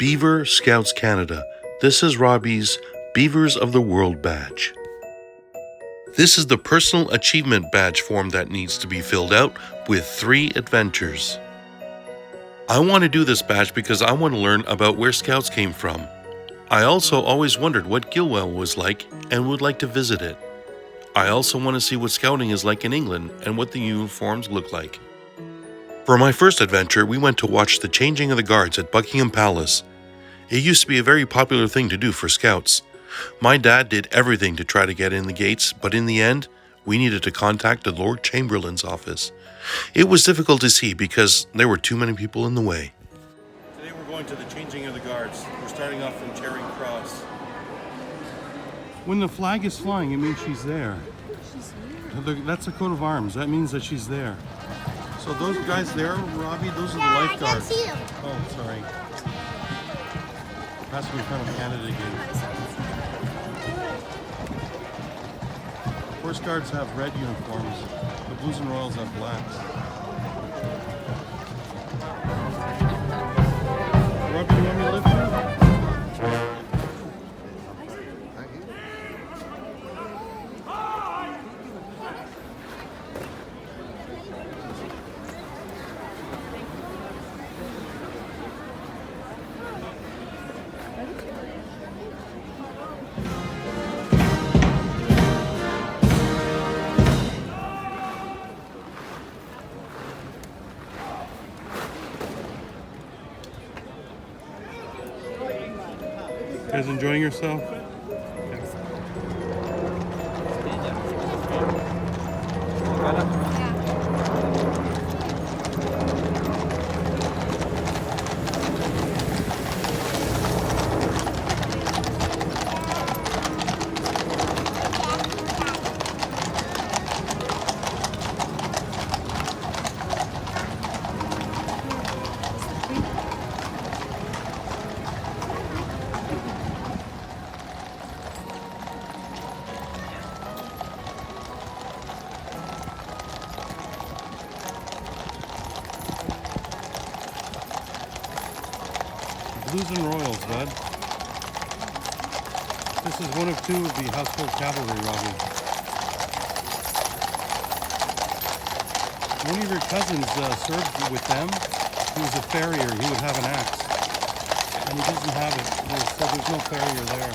Beaver Scouts Canada. This is Robbie's Beavers of the World badge. This is the personal achievement badge form that needs to be filled out with 3 adventures. I want to do this badge because I want to learn about where Scouts came from. I also always wondered what Gilwell was like and would like to visit it. I also want to see what Scouting is like in England and what the uniforms look like. For my first adventure, we went to watch the changing of the guards at Buckingham Palace. It used to be a very popular thing to do for Scouts. My dad did everything to try to get in the gates, but in the end, we needed to contact the Lord Chamberlain's office. It was difficult to see because there were too many people in the way. Today we're going to the changing of the guards. We're starting off from Charing Cross. When the flag is flying, it means she's there. That's a coat of arms. That means that she's there. So those guys there, Robbie, those are the lifeguards. I can't see them. Oh, sorry. Passing in front of Canada again. Horse guards have red uniforms. The Blues and Royals have blacks. Robbie, do you want me to lift you? Guys enjoying yourself? Blues and Royals, bud. This is one of 2 of the household cavalry, Robbie. One of your cousins served with them. He was a farrier. He would have an axe. And he doesn't have it, so there's no farrier there.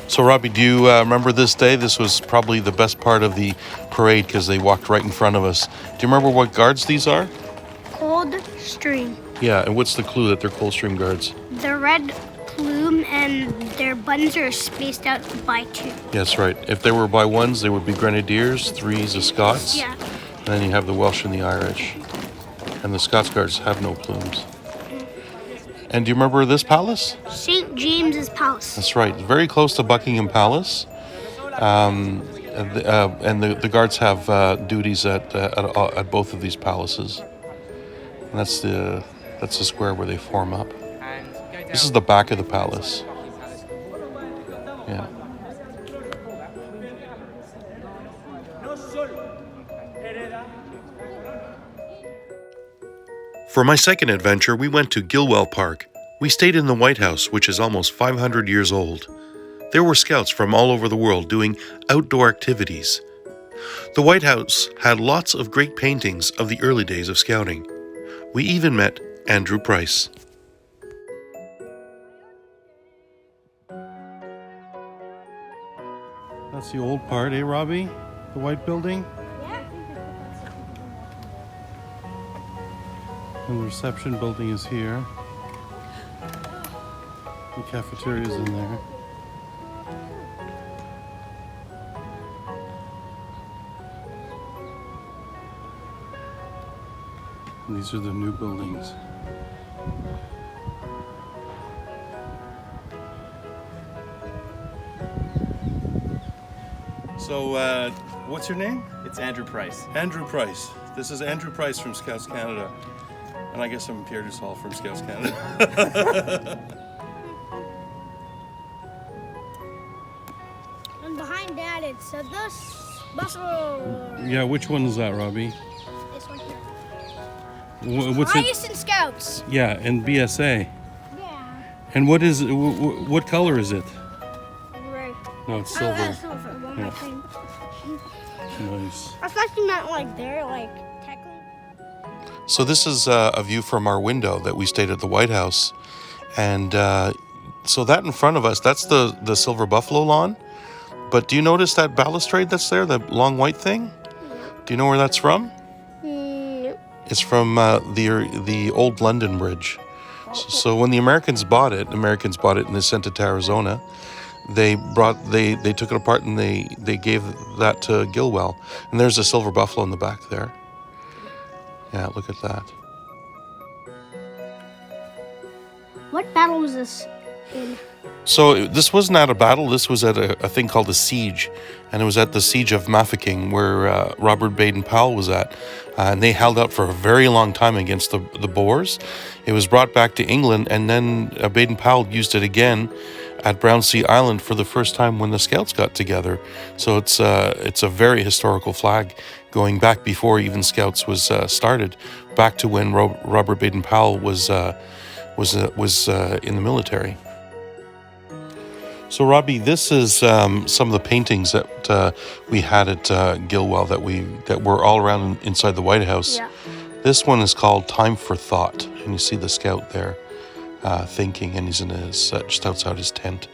So Robbie, do you remember this day? This was probably the best part of the parade because they walked right in front of us. Do you remember what guards these are? Coldstream. Yeah, and what's the clue that they're Coldstream guards? The red plume and their buttons are spaced out by 2. Yes, right. If they were by 1s, they would be Grenadiers, 3s, the Scots. Yeah. And then you have the Welsh and the Irish. And the Scots guards have no plumes. And do you remember this palace? St. James's Palace. That's right. Very close to Buckingham Palace. And the guards have duties at both of these palaces. And that's the square where they form up. This is the back of the palace. Yeah. For my second adventure, we went to Gilwell Park. We stayed in the White House, which is almost 500 years old. There were scouts from all over the world doing outdoor activities. The White House had lots of great paintings of the early days of scouting. We even met Andrew Price. That's the old part, eh, Robbie? The white building? Yeah. And the reception building is here. The cafeteria is in there. And these are the new buildings. So, what's your name? It's Andrew Price. Andrew Price. This is Andrew Price from Scouts Canada. And I guess I'm Pierre Dussal from Scouts Canada. And behind that, it's the bustle. Yeah, which one is that, Robbie? This one here. What's it? Highest in Scouts. Yeah, and BSA. Yeah. And what is what color is it? Right. No, it's Oh, silver. that's silver. What am I Yeah. saying? Nice. I thought you meant like there, like technically. So this is a view from our window that we stayed at the White House. And so that in front of us, that's the Silver Buffalo lawn. But do you notice that balustrade that's there, the long white thing? Do you know where that's from? Nope. It's from the old London Bridge. So when the Americans bought it and they sent it to Arizona. They took it apart and they gave that to Gilwell. And there's a silver buffalo in the back there. Yeah, look at that. What battle was this in? So this wasn't at a battle. This was at a thing called a siege. And it was at the siege of Mafeking where Robert Baden-Powell was at. And they held out for a very long time against the Boers. It was brought back to England, and then Baden-Powell used it again at Brownsea Island for the first time when the Scouts got together. So it's a very historical flag going back before even Scouts was started, back to when Robert Baden-Powell was in the military. So Robbie, this is some of the paintings that we had at Gilwell that were all around inside the White House. Yeah. This one is called Time for Thought, and you see the Scout there thinking, and he's in his just outside his tent.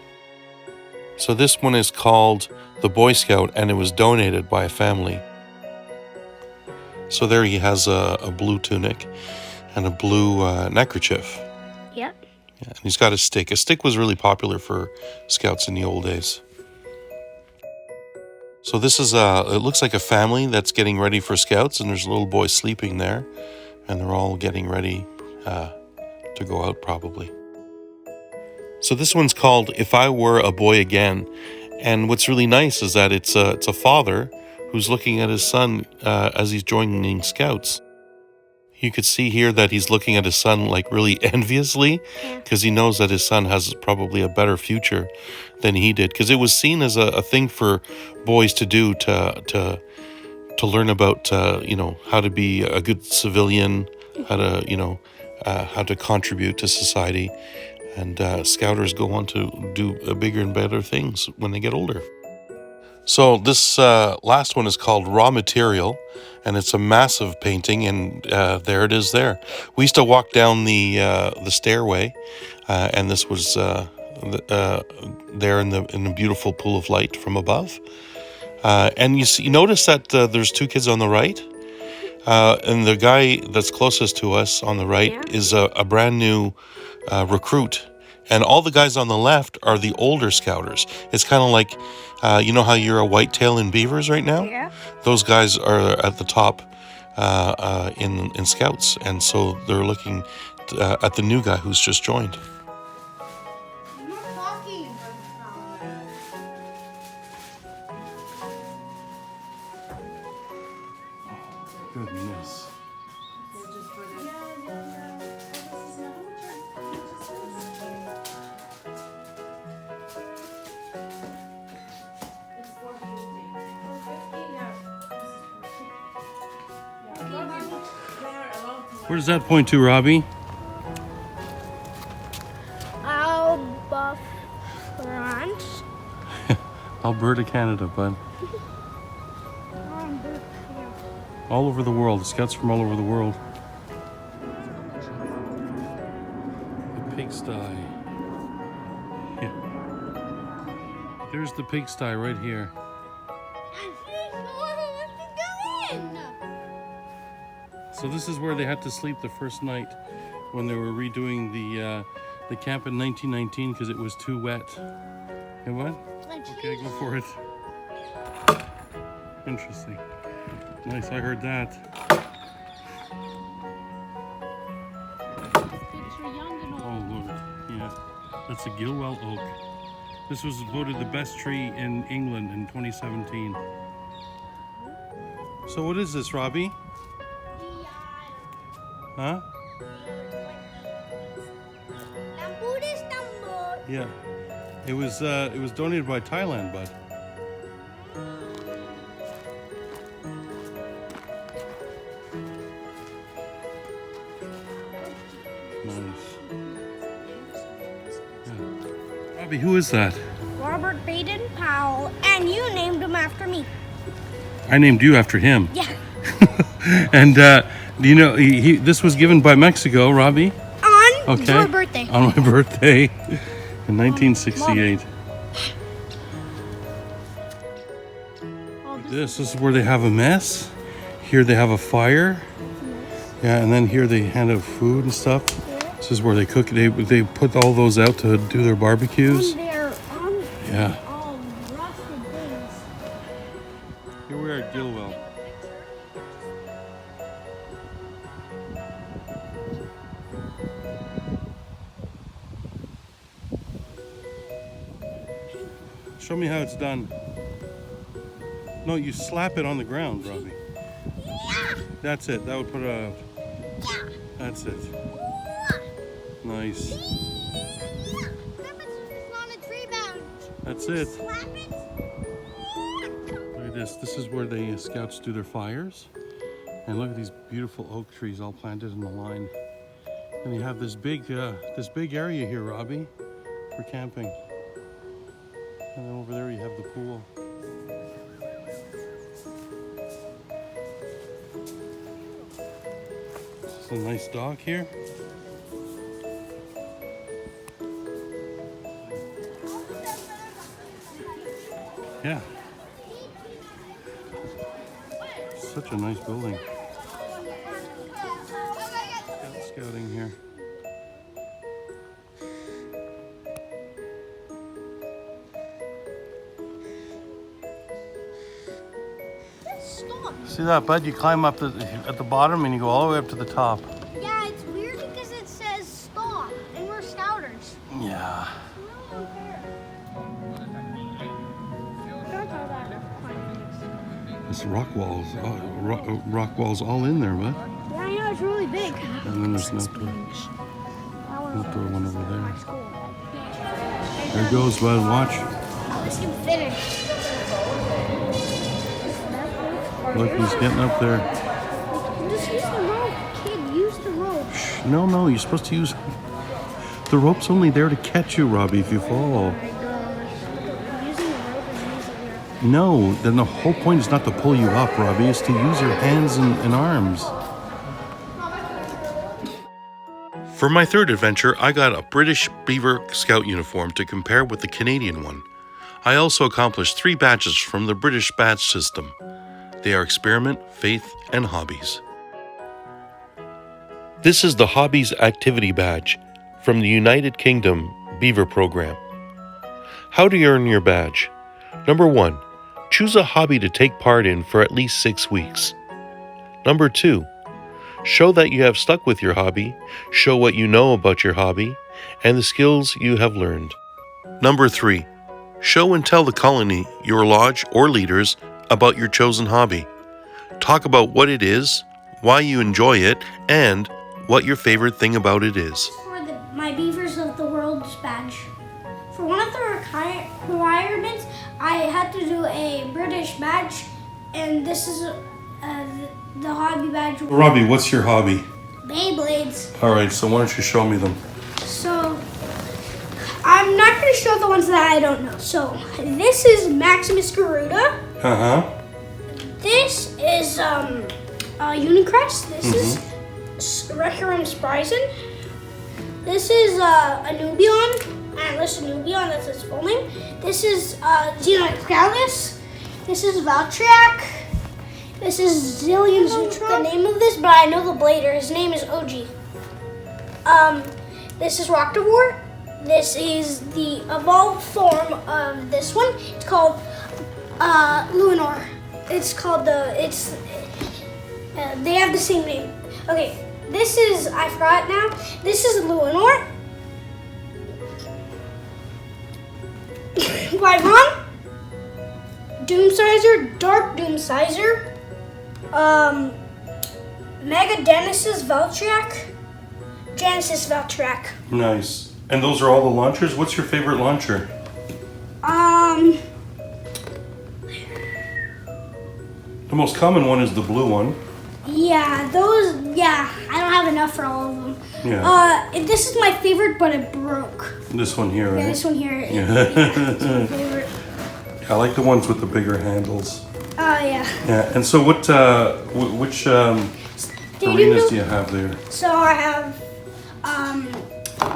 So this one is called the Boy Scout, and it was donated by a family. So there he has a blue tunic and a blue neckerchief. Yep. Yeah, and he's got a stick. A stick was really popular for Scouts in the old days. So this is it looks like a family that's getting ready for Scouts, and there's a little boy sleeping there, and they're all getting ready to go out probably. So this one's called If I Were a Boy Again. And what's really nice is that it's a father who's looking at his son as he's joining Scouts. You could see here that he's looking at his son like really enviously, because he knows that his son has probably a better future than he did. Because it was seen as a thing for boys to do to learn about how to be a good civilian, how to contribute to society, and Scouters go on to do bigger and better things when they get older. So this last one is called Raw Material, and it's a massive painting, and there it is there. We used to walk down the stairway, and this was there in the beautiful pool of light from above. And you notice that there's two kids on the right, and the guy that's closest to us on the right is a brand new recruit. And all the guys on the left are the older Scouters. It's kind of like, you know how you're a whitetail in Beavers right now? Yeah. Those guys are at the top in Scouts. And so they're looking at the new guy who's just joined. Goodness. Where does that point to, Robbie? buff front. Alberta, Canada, bud. All over the world. Scouts from all over the world. The pigsty. Yeah. There's the pigsty right here. So this is where they had to sleep the first night when they were redoing the camp in 1919 because it was too wet. Hey, what? Okay, go for it. Interesting. Nice, I heard that. Oh, Lord. Yeah, that's a Gilwell oak. This was voted the best tree in England in 2017. So what is this, Robbie? Huh? Yeah. It was donated by Thailand, bud. Nice. Yeah. Robbie, who is that? Robert Baden-Powell, and you named him after me. I named you after him. Yeah. And you know, this was given by Mexico, Robbie. On your birthday. On my birthday in 1968. This is where they have a mess. Here they have a fire. Yeah, and then here they hand out food and stuff. This is where they cook. They put all those out to do their barbecues. Yeah. All rusted things. Here we are at Gilwell. Show me how it's done. No, you slap it on the ground, Robbie. Yeah. That's it. That would put it out. Yeah. That's it. Nice. It's not a tree bench. That's it. Slap it. Look at this. This is where the scouts do their fires. And look at these beautiful oak trees all planted in a line. And you have this big area here, Robbie, for camping. And then over there you have the pool. It's a nice dock here. Yeah. Such a nice building. Scouting here. See that, bud? You climb up at the bottom and you go all the way up to the top. Yeah, it's weird because it says stop, and we're scouters. Yeah. There's rock walls, rock walls all in there, bud. Yeah, I know, it's really big. And then there's an outdoor one over there. There goes, bud. Watch. Let's get finished. Look, he's getting up there. Just use the rope, kid. Use the rope. No, you're supposed to use... The rope's only there to catch you, Robbie, if you fall. No, then the whole point is not to pull you up, Robbie. It's to use your hands and arms. For my third adventure, I got a British Beaver Scout uniform to compare with the Canadian one. I also accomplished 3 badges from the British badge system. They are Experiment, Faith, and Hobbies. This is the Hobbies Activity Badge from the United Kingdom Beaver program. How do you earn your badge? Number 1, choose a hobby to take part in for at least 6 weeks. Number 2, show that you have stuck with your hobby, show what you know about your hobby, and the skills you have learned. Number 3, show and tell the colony, your lodge, or leaders about your chosen hobby. Talk about what it is, why you enjoy it, and what your favorite thing about it is. For my Beavers of the World's badge. For one of the requirements, I had to do a British badge, and this is the hobby badge. Robbie, what's your hobby? Beyblades. All right, so why don't you show me them? So, I'm not going to show the ones that I don't know. So this is Maximus Garuda. This is Unicrest. This is Recurrent Sprison. This is a Nubion. Atlas Nubion, that's its full name. This is Xenocralus. This is Valtryek. This is Zillion's the name of this, but I know the blader. His name is OG. This is Roctavore. This is the evolved form of this one. It's called Luinor. It's called they have the same name. Okay, this is, I forgot now. This is Luinor. Wyvron. Doomsizer, Dark Doomsizer. Mega Genesis Valtryek. Genesis Valtryek. Nice. And those are all the launchers? What's your favorite launcher? The most common one is the blue one. Yeah, I don't have enough for all of them. Yeah. This is my favorite, but it broke. This one here, right? Yeah, this one here. Yeah. It's my favorite. I like the ones with the bigger handles. Yeah. Yeah, and so which arenas do you have there? So I have,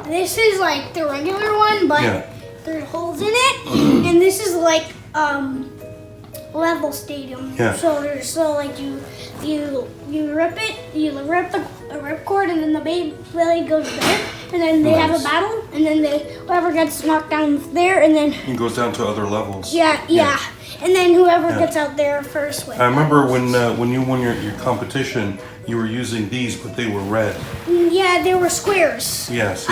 this is like the regular one, but there are holes in it, and this is like, level stadium. Yeah. So like you rip it, you rip the ripcord, and then the blade goes there, and then they have a battle, and then whoever gets knocked down there, and then it goes down to other levels. Yeah. And then whoever gets out there first wins. I remember when you won your competition, you were using these, but they were red. Yeah, they were squares. Yes.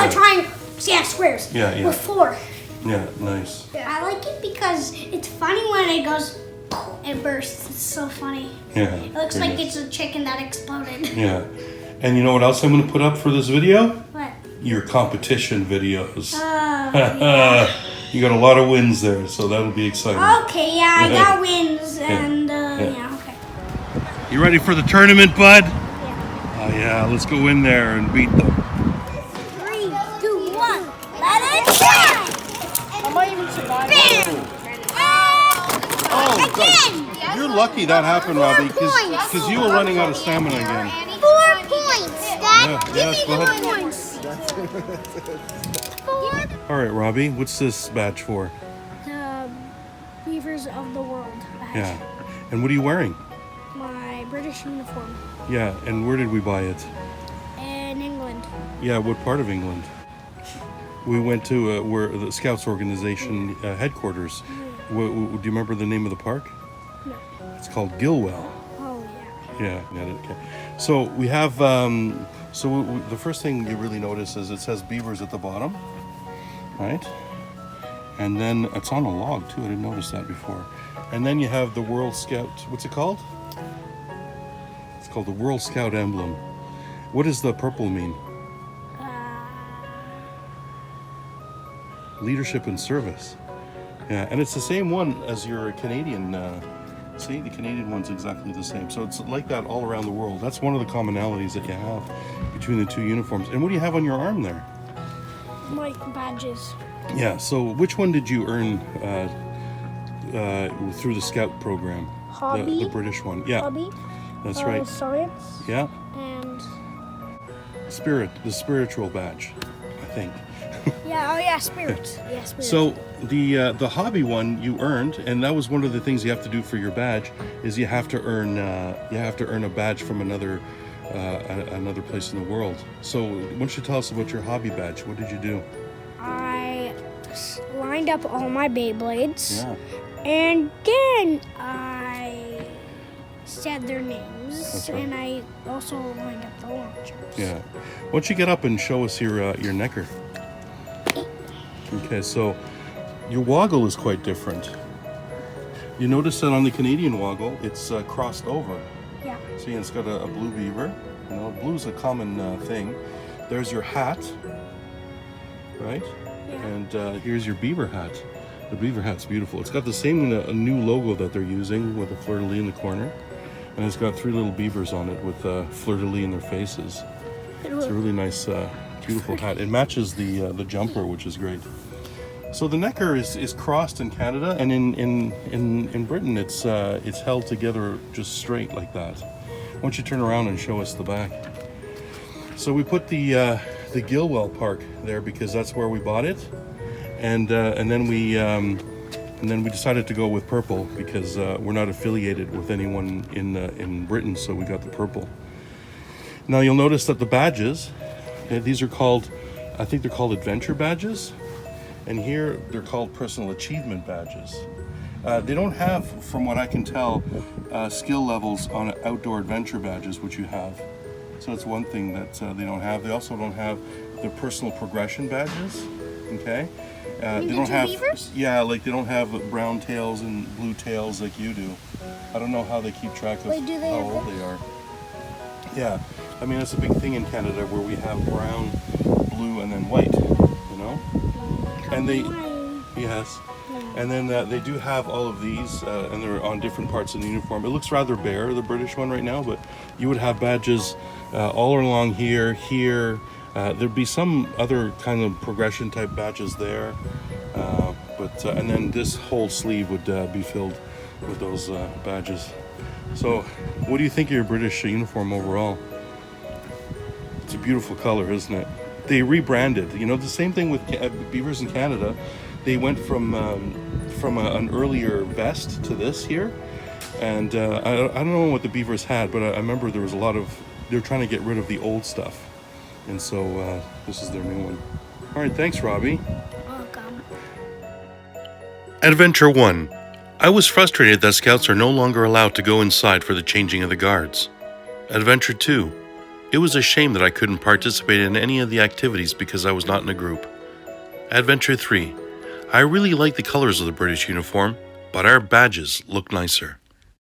Squares. Yeah. With 4. Yeah, nice. Yeah, I like it because it's funny when it goes, it bursts. It's so funny. Yeah. It looks like it's a chicken that exploded. Yeah. And you know what else I'm going to put up for this video? What? Your competition videos. Yeah. You got a lot of wins there, so that'll be exciting. Okay, yeah, I got wins, and okay. You ready for the tournament, bud? Yeah. Oh yeah, let's go in there and beat them. 3, 2, 1, let it fly! I might even survive. Bam! Oh, Again! you're lucky that happened, Robbie, because you were running out of stamina again. 4 points, Dad. Give me go the ahead. points. 4. All right, Robbie, what's this badge for? The Beavers of the World badge. Yeah. And what are you wearing? My British uniform. Yeah, and where did we buy it? In England. Yeah, what part of England? We went to where the Scouts organization headquarters. Do you remember the name of the park? No. It's called Gilwell. Oh, Yeah, got it. Okay. So we have. The first thing you really notice is it says Beavers at the bottom, right? And then it's on a log too. I didn't notice that before. And then you have the World Scout. What's it called? It's called the World Scout emblem. What does the purple mean? Leadership and service. Yeah, and it's the same one as your Canadian. See, the Canadian one's exactly the same. So it's like that all around the world. That's one of the commonalities that you have between the two uniforms. And what do you have on your arm there? My badges. Yeah, so which one did you earn through the Scout program? Hobby. The British one. Yeah, Hobby. that's right. Science. Yeah, And the spiritual badge, I think. spirit. Yeah, spirit. So the hobby one you earned, and that was one of the things you have to do for your badge, is you have to earn a badge from another place in the world. So why don't you tell us about your hobby badge? What did you do? I lined up all my Beyblades. Yeah. And then I said their names. That's right. And I also lined up the launchers. Yeah. Why don't you get up and show us your necker? Okay, so your woggle is quite different. You notice that on the Canadian woggle, it's crossed over. Yeah. See, it's got a blue beaver. You know, blue's a common thing. There's your hat, right? Yeah. And here's your beaver hat. The beaver hat's beautiful. It's got the same new logo that they're using with a fleur-de-lis in the corner. And it's got 3 little beavers on it with fleur-de-lis in their faces. It's a really nice, beautiful hat. It matches the jumper, which is great. So the necker is crossed in Canada, and in Britain it's held together just straight like that. Why don't you turn around and show us the back? So we put the Gilwell Park there because that's where we bought it, and then we decided to go with purple because we're not affiliated with anyone in Britain, so we got the purple. Now you'll notice that the badges, these are called, I think they're called adventure badges, and here they're called personal achievement badges. They don't have, from what I can tell, skill levels on outdoor adventure badges, which you have. So that's one thing that they don't have. They also don't have the personal progression badges. Okay, they don't have. Beavers? Yeah, like they don't have brown tails and blue tails like you do. I don't know how they keep track of Wait, do they how have old they are. Yeah, I mean that's a big thing in Canada where we have brown, blue, and then white. You know, and they. Yes. And then they do have all of these, and they're on different parts of the uniform. It looks rather bare, the British one right now, but you would have badges all along here. There'd be some other kind of progression type badges there, and then this whole sleeve would be filled with those badges. So, what do you think of your British uniform overall? It's a beautiful color, isn't it? They rebranded. You know, the same thing with Beavers in Canada. They went from an earlier vest to this here, and I don't know what the Beavers had, but I remember there was a lot of, they were trying to get rid of the old stuff, and so this is their new one. All right, thanks, Robbie. Welcome. Adventure 1. I was frustrated that scouts are no longer allowed to go inside for the changing of the guards. Adventure 2. It was a shame that I couldn't participate in any of the activities because I was not in a group. Adventure 3. I really like the colors of the British uniform, but our badges look nicer.